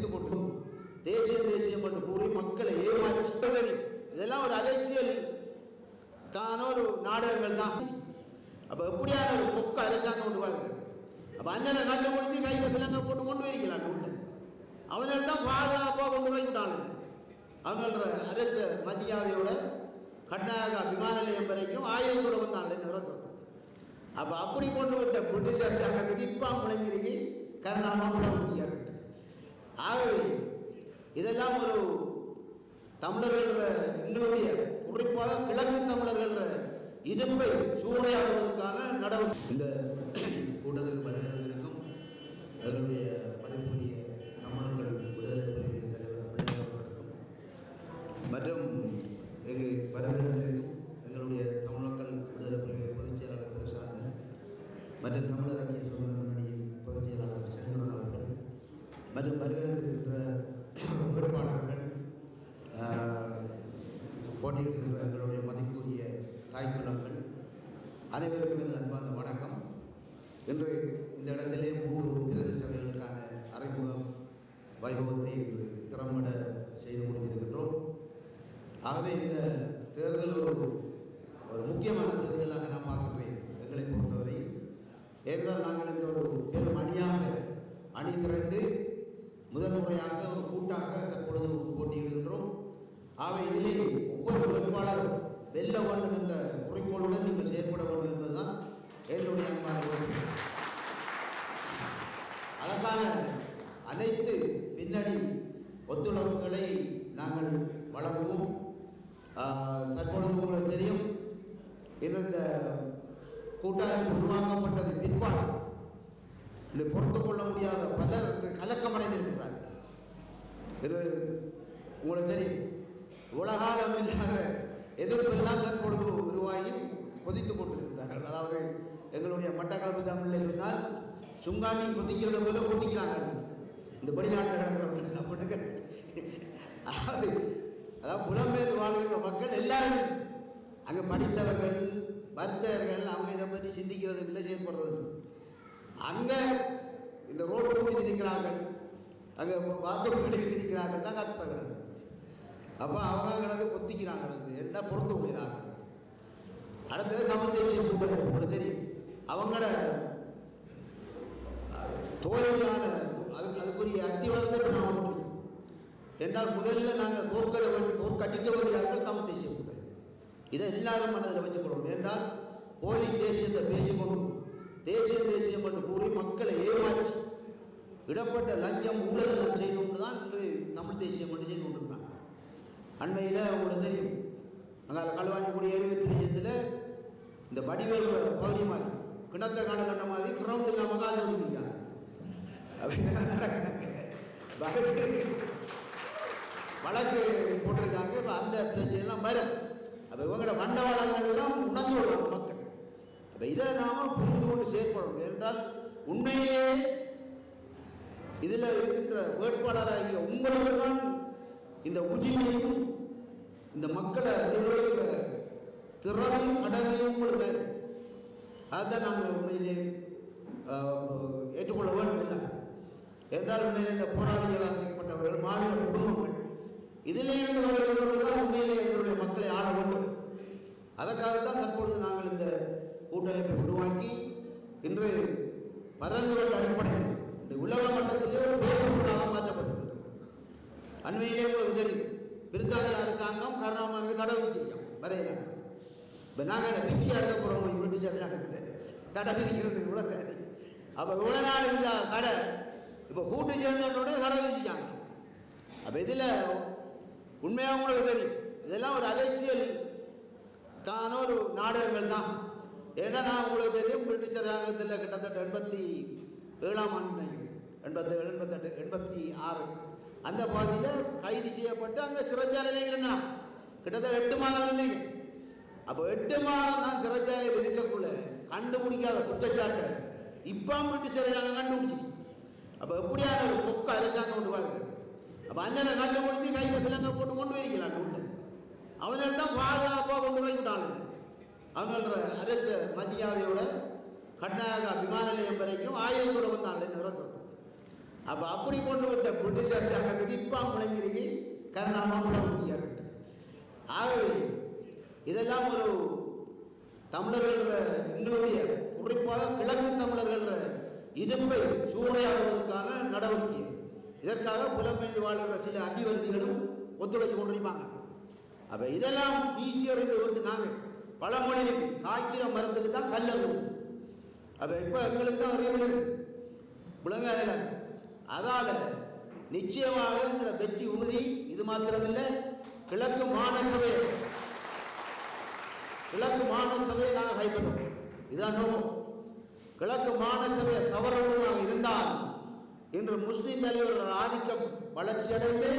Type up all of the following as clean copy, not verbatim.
கொதித்து கொண்டு தேசியம் என்று கூறி மக்களை ஏமாற்றி இதெல்லாம் ஒரு அரசியல் ஒரு நாடகங்கள் தான். அப்போ எப்படியான ஒரு பொக்க அரசாங்கம் கொண்டு வாங்க. அப்போ அண்ணனை கண்டுபிடித்து கையில் விலங்க போட்டு கொண்டு வரீங்களாங்க உள்ள அவர்கள் தான் பாதுகாப்பாக கொண்டு போய்விட்டாங்க. அவங்களோட அரசு மதியாவையோட கர்நாடகா விமான நிலையம் வரைக்கும் ஆயுதத்தோடு வந்தாங்க நிறக்கிறது. அப்போ அப்படி கொண்டு விட்ட பிரிட்டிஷ் அரசாங்கத்துக்கு இப்போ முழங்கிருக்கி கர்நாடகா முடியாது. ஆகவே இதெல்லாம் ஒரு தமிழர்கள எங்களுடைய குறிப்பாக கிழக்கு தமிழர்கள இருப்பை சூறையாடுவதற்கான நடவடிக்கை. இந்த கூட்டத்துக்கு வருகிறவர்களுக்கும் எங்களுடைய மதிப்புரிய தமிழர்கள் விடுதலை புலிகளின் தலைவர் அவர்களுக்கும் மற்றும் வருகிறவர்களுக்கும் எங்களுடைய தமிழர்கள் விடுதலை புலிகளின் பொதுச் செயலாளர் பிரசாந்தன் மற்றும் தமிழர் ஐக்கிய சுதந்திர முன்னணியின் பொதுச் செயலாளர் செங்கோடன் அவர்கள் மற்றும் வருகின்ற வேட்பாளர்கள் போட்டியிடுகின்ற எங்களுடைய மதிப்புரிய தாய்க்குளங்கள் அனைவருக்கும் எனது அன்பார்ந்த வணக்கம். இன்று இந்த இடத்திலே 3 பிரதேச சபைகளுக்கான அறிமுக வைபவத்தை திறம்பட செய்து முடித்திருக்கின்றோம். ஆகவே இந்த தேர்தல் ஒரு முக்கியமான தேர்தலாக நான் பார்க்கின்றேன் எங்களை பொறுத்தவரை. ஏனென்றால் நாங்கள் இந்த ஒரு பெரும் அணி திரண்டு முதல் முறையாக ஒரு கூட்டாக தற்பொழுது போட்டியிடுகின்றோம். ஆகவே இதிலே ஒவ்வொரு வேட்பாளரும் வெல்ல வேண்டும் என்ற குறிக்கோளுடன் நீங்கள் செயல்பட வேண்டும் என்பதுதான் என்னுடைய அன்பான. அதற்கான அனைத்து பின்னணி ஒத்துழைப்புகளை நாங்கள் வழங்குவோம். தற்பொழுது உங்களுக்கு தெரியும், இந்த கூட்டமைப்பு உருவாக்கப்பட்டது பிற்பாடு பொறுத்து கொள்ள முடியாத பலர் கலக்கமடைந்திருக்கிறார்கள். இது உங்களுக்கு தெரியும், உலகாலம் இல்லாத எதிர்ப்பெல்லாம் தற்பொழுது உருவாகி கொதித்து கொண்டிருக்கிறார்கள். அதாவது எங்களுடைய மட்டக்களப்பு தமிழில் இருந்தால் சுங்காமி கொதிக்கிறத போல கொதிக்கிறாங்க இந்த வெளிநாட்டில் கிடக்கிறவர்கள் அப்படின்னு. அதாவது புலம்பெயர்ந்து வாழ்கின்ற மக்கள் எல்லாருமே அங்கே படித்தவர்கள் வர்த்தகர்கள் அவங்க இதை பற்றி சிந்திக்கிறது இல்லை, செயல்படுறது. அங்கே இந்த ரோடு கூடி திரிக்கிறார்கள், அங்கே பாத்ரூம் கழுவி திரிக்கிறார்கள் தான் கத்துற கிடக்கு. அப்போ அவங்க கிடந்து கொத்திக்கிறாங்க, என்ன பொறுத்து முடிகிறாங்க. அடுத்தது தமிழ் தேசிய கூட்டம் உங்களுக்கு தெரியும், அவங்களோட தோல்வியான அதுக்குரிய அத்திவாரத்தை நாம் முடியும் என்றால் முதல்ல நாங்கள் தோற்கடிக்க வேண்டியார்கள் தமிழ் தேசிய கூட்டம். இதை எல்லாரும் மனதில் வச்சுக்கொள்வோம். என்றால் போலி தேசியத்தை பேசிக்கொண்டு தேசியம் என்று கூறி மக்களை ஏமாற்றி விடப்பட்ட லஞ்சம் ஊழல் செய்து கொண்டு தான் இன்று தமிழ் தேசியம் என்று செய்து கொண்டிருக்காங்க. அண்மையில் உங்களுக்கு தெரியும், அங்கே களுவாஞ்சிக்குடி ஏரியை பிரிஞ்சத்தில் இந்த வடிவேல் பகுதி மாதிரி கிணத்தை கண்ட மாதிரி கிரவுண்ட் இல்லாமல் காசு ஒதுக்கிருக்காங்க. வழக்கு போட்டிருக்காங்க. இப்போ அந்த பிரச்சனைலாம் வரும். அப்போ இவங்களோட வண்டவாளங்கள்லாம் உணர்ந்து விடுவாங்க மக்கள். அப்போ இதை நாம் புரிந்து கொண்டு செயற்படணும். என்றால் உண்மையிலே இதில் இருக்கின்ற வேட்பாளராகிய உங்களுக்கு தான் இந்த உரிமையும் இந்த மக்களை நிர்வகிக்கிற திறமையும் கடமையும் உங்களுக்கு. அதுதான் நாங்கள் உண்மையிலே ஏற்றுக்கொள்ள வேண்டும். இல்லை என்றால் உண்மையிலே இந்த போராளிகளாக ஏற்பட்டவர்கள் மாநில குடும்பங்கள் இதில் இருந்து வருகிறவர்கள் தான் உண்மையிலே எங்களுடைய மக்களை ஆள வேண்டும். அதற்காகத்தான் தற்பொழுது நாங்கள் இந்த கூட்டமைப்பை உருவாக்கி இன்று பரந்துவட்ட அடிப்படையில் இந்த உலக மட்டத்திலே ஒரு பேசுபொருளாக மாற்றப்பட்டிருக்கிறது. அண்மையிலே உங்களுக்கு தெரியும், பிரித்தானிய அரசாங்கம் கருணாமனுக்கு தடை விதிச்சிருக்கோம் வரையில. இப்போ நாங்கள் பிக்கியாக இருக்க போகிறோம் பிரிட்டிஷ் அரசாங்கத்தில் தடை விதிக்கிறதுக்கு உலக. அப்போ இவ்வளோ நாள் இந்த கடை இப்போ கூட்டு சேர்ந்தோடனே தடை விதிச்சாங்க. அப்போ இதில் உண்மையாக உங்களுக்கு தெரியும், இதெல்லாம் ஒரு அரசியல் ஒரு நாடகங்கள் தான். ஏன்னா நான் உங்களுக்கு தெரியும், பிரிட்டிஷ் அரசாங்கத்தில் கிட்டத்தட்ட 87ஆம் ஆண்டு 87, 88, 86 அந்த பகுதியில் கைது செய்யப்பட்டு அங்கே சிறைச்சாலையில் இருந்தான். கிட்டத்தட்ட 8 மாதம் இருந்தீங்க. அப்போ 8 மாதம் தான் சிறைச்சாலையில் இருக்கக்குள்ள கண்டுபிடிக்காத குற்றச்சாட்டை இப்போ பிரிட்டிஷ் அரசாங்கம் கண்டுபிடிச்சிருக்கு. அப்போ எப்படியான ஒரு பொக்க அரசாங்கம் கொண்டு வாங்க. அப்போ அண்ணனை கண்டுபிடித்து கையில் விலங்க போட்டு கொண்டு வரீங்களாங்க உள்ள அவர்கள் தான் பாதுகாப்பாக கொண்டு போய்விட்டாங்க. அவங்களோட அரசு மதியாவையோட கர்நாடகா விமான நிலையம் வரைக்கும் ஆயுதத்தோடு வந்தாங்க நிறக்கிறது. அப்போ அப்படி கொண்டு விட்ட பிரிட்டிஷ் அரசாங்கத்துக்கு இப்போ முழங்கிருக்கு கருணாமாப்பிள்ள. ஆகவே இதெல்லாம் ஒரு தமிழர்கள் எங்களுடைய குறிப்பாக கிழக்கு தமிழர்கள் இருப்பை சூறையாடுவதற்கான நடவடிக்கை. இதற்காக புலம்பெயர்ந்து வாழ்கிற சில அடிவண்டிகளும் ஒத்துழைத்து கொண்டிருப்பாங்க. அப்போ இதெல்லாம் வீசி அறிந்து வந்து நாங்கள் பழமொழிக்கு காய்க்கிற மரத்துக்கு தான் கல்லு. அப்போ இப்போ எங்களுக்கு தான் அறிவு விளங்காத. அதால் நிச்சயமாக என்ற வெற்றி உறுதி. இது மாத்திரமில்லை, கிழக்கு மாநசபையை நாங்கள் கைப்பற்றோம். இதுதான் நோக்கம். கிழக்கு மாநசபை தவறுமாக இருந்தால் இன்று முஸ்லிம் தலைவர்கள் ஆதிக்கம் வளர்ச்சியடைந்து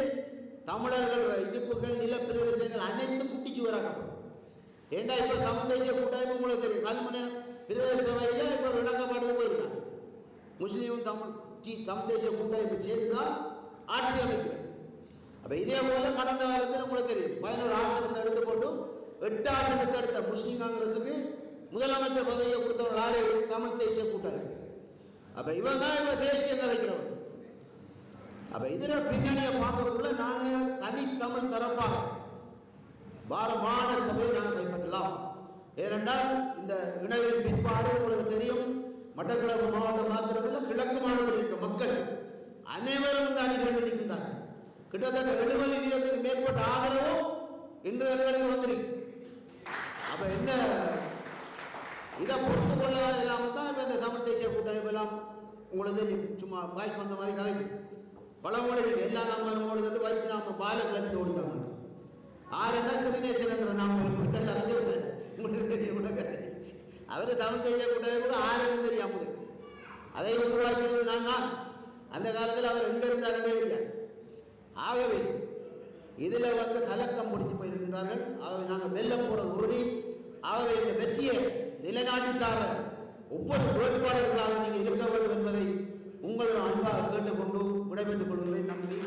தமிழர்கள் இடுப்புகள் நிலப்பிரதேசங்கள் அனைத்தும் குட்டிச்சு வராக்கப்படும். ஏண்டா இப்போ தமிழ் தேசிய கூட்டமைப்பு உங்களுக்கு தெரியும், கல்முனை பிரதேச சபையில் இப்போ விளக்கப்பாடு போயிருக்காங்க. முஸ்லீமும் தமிழ் தேசிய கூட்டமைப்பு சேர்ந்து தான் ஆட்சி அமைக்கிறது. அப்போ இதே போல கடந்த காலத்தில் உங்களுக்கு தெரியும் 11 ஆசனத்தை எடுத்து போட்டு 8 ஆசனத்தை எடுத்த முஸ்லீம் காங்கிரஸுக்கு முதலமைச்சர் பதவியை கொடுத்தவங்க யாரு? தமிழ் தேசிய கூட்டமைப்பு. அப்போ இவன் தான் இப்போ தேசியம் கலைக்கிறவன். அப்போ இதில் பின்னணியை பார்க்கக்குள்ள நாங்கள் தனித்தமிழ் தரப்பாக பாரமான சபையை நாங்கள் கைப்பற்றலாம். ஏனென்றால் இந்த இணைவின் பிற்பாடு உங்களுக்கு தெரியும், மட்டக்களப்பு மாவட்டம் மாத்திரமில்லை, கிழக்கு மாவட்டத்தில் இருக்க மக்கள் அனைவரும் அணிகள் இருக்கின்றார்கள். கிட்டத்தட்ட 70% மேற்பட்ட ஆதரவும் இன்று எங்களுக்கு வந்திருக்கு. அப்போ என்ன இதை பொறுத்து கொள்ள இல்லாமல் தான் இப்போ இந்த தமிழ் தேசிய கூட்டமைப்பு எல்லாம் உங்களுக்கு சும்மா வாய்ப்பு வந்த மாதிரி கலைக்கு பழமொழிகள் எல்லா நம்மளோடு வந்து வைத்து நாம் பால கிளம்பி ஓடித்தாங்க. ஆறுன்னா சிறுநேசன் என்ற நாம் கிட்ட அறிஞ்சிருப்பாரு. உங்களுக்கு தெரியும், அவர் தமிழ் தேசிய கூட்டமைப்பு ஆறுன்னு தெரியாமல் அதை உருவாக்கியது நான் தான். அந்த காலத்தில் அவர் எங்கே இருந்தாருன்னே தெரியாது. ஆகவே இதில் வந்து கலக்கம் முடித்து போயிருக்கின்றார்கள். ஆகவே நாங்கள் வெல்ல போகிறது உறுதி. ஆகவே இந்த வெற்றியை நிலைநாட்டித்தார ஒவ்வொரு வேட்பாளர்களாக நீங்கள் இருக்க வேண்டும் என்பதை உங்களுடன் அன்பாக கேட்டுக்கொண்டு விடைபெற்றுக் கொள்கிறேன். நன்றி.